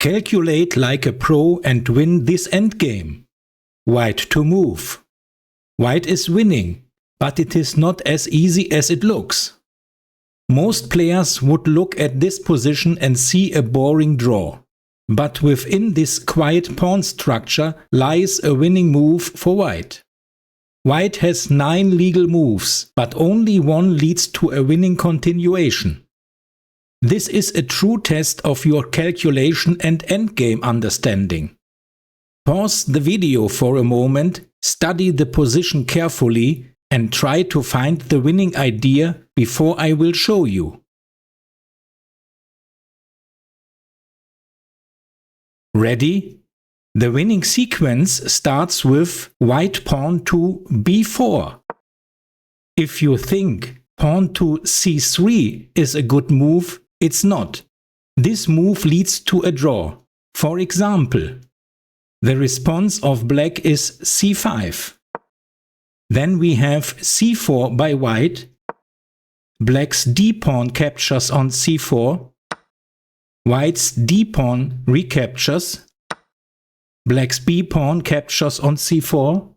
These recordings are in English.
Calculate like a pro and win this endgame. White to move. White is winning, but it is not as easy as it looks. Most players would look at this position and see a boring draw. But within this quiet pawn structure lies a winning move for White. White has 9 legal moves, but only one leads to a winning continuation. This is a true test of your calculation and endgame understanding. Pause the video for a moment, study the position carefully, and try to find the winning idea before I will show you. Ready? The winning sequence starts with white pawn to b4. If you think pawn to c3 is a good move, it's not. This move leads to a draw. For example, the response of black is c5. Then we have c4 by white. Black's d-pawn captures on c4. White's d-pawn recaptures. Black's b-pawn captures on c4.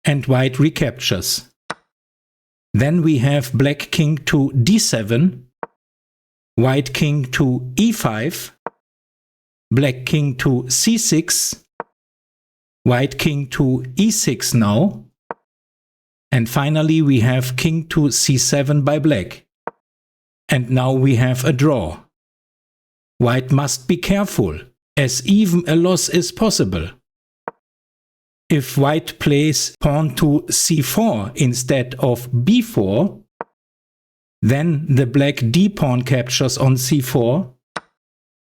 And white recaptures. Then we have black king to d7. White king to e5. Black king to c6. White king to e6 now. And finally we have king to c7 by black. And now we have a draw. White must be careful, as even a loss is possible. If white plays pawn to c4 instead of b4, then the black d-pawn captures on c4,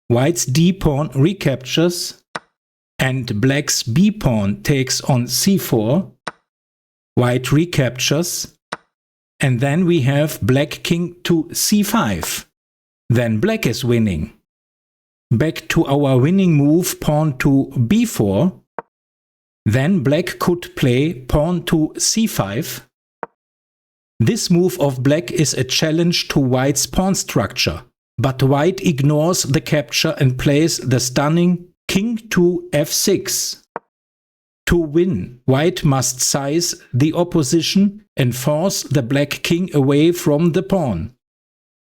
white's d-pawn recaptures, and black's b-pawn takes on c4, white recaptures, and then we have black king to c5. Then black is winning. Back to our winning move pawn to b4. Then black could play pawn to c5. This move of black is a challenge to white's pawn structure, but white ignores the capture and plays the stunning king to f6. To win, white must size the opposition and force the black king away from the pawn.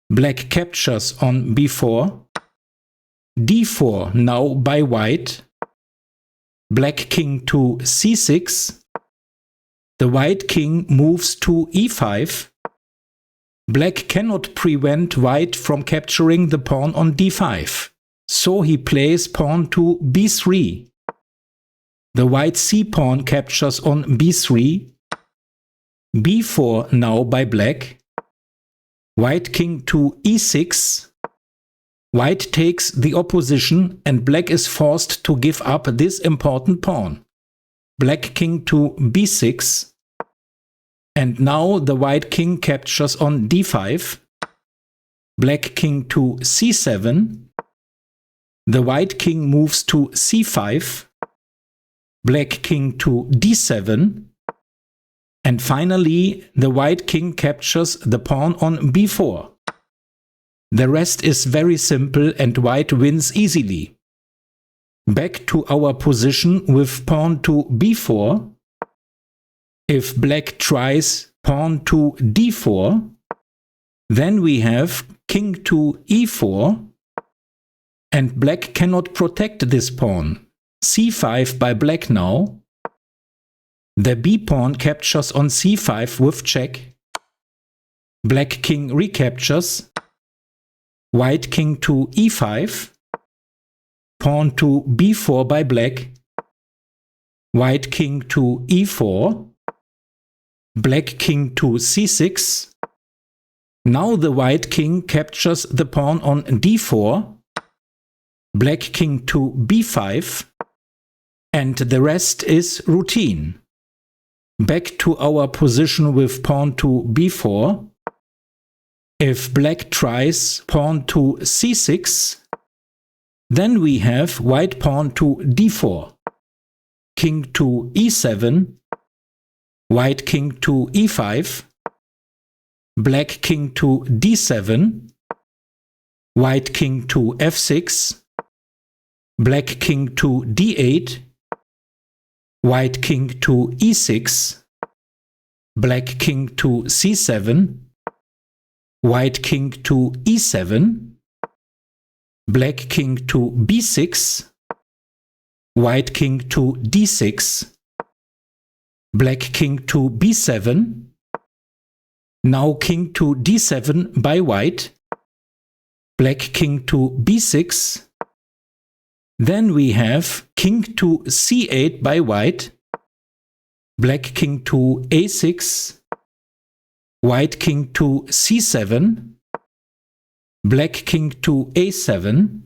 Black captures on b4. d4 now by white. Black king to c6. The white king moves to e5. Black cannot prevent white from capturing the pawn on d5, so he plays pawn to b3. The white c-pawn captures on b3. b4 now by black. White king to e6. White takes the opposition and black is forced to give up this important pawn. Black king to b6. And now the white king captures on d5. Black king to c7. The white king moves to c5. Black king to d7. And finally, the white king captures the pawn on b4. The rest is very simple and white wins easily. Back to our position with pawn to b4. If black tries pawn to d4, then we have king to e4, and black cannot protect this pawn. c5 by black now. The b-pawn captures on c5 with check. Black king recaptures. White king to e5. Pawn to b4 by black. White king to e4. Black king to c6. Now the white king captures the pawn on d4. Black king to b5. And the rest is routine. Back to our position with pawn to b4. If black tries pawn to c6, then we have white pawn to d4. King to e7. White king to e5. Black king to d7. White king to f6. black king to d8, white king to e6, black king to c7, white king to e7, black king to b6, white king to d6, black king to b7, now king to d7 by white, black king to b6, then we have king to c8 by white, black king to a6, white king to c7, black king to a7,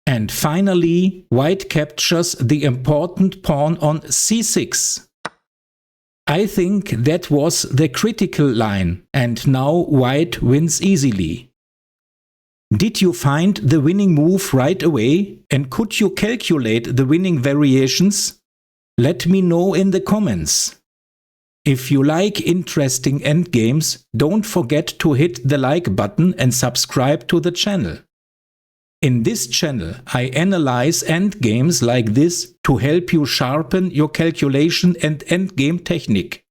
and finally white captures the important pawn on c6. I think that was the critical line, and now white wins easily. Did you find the winning move right away, and could you calculate the winning variations? Let me know in the comments. If you like interesting endgames, don't forget to hit the like button and subscribe to the channel. In this channel, I analyze endgames like this to help you sharpen your calculation and endgame technique.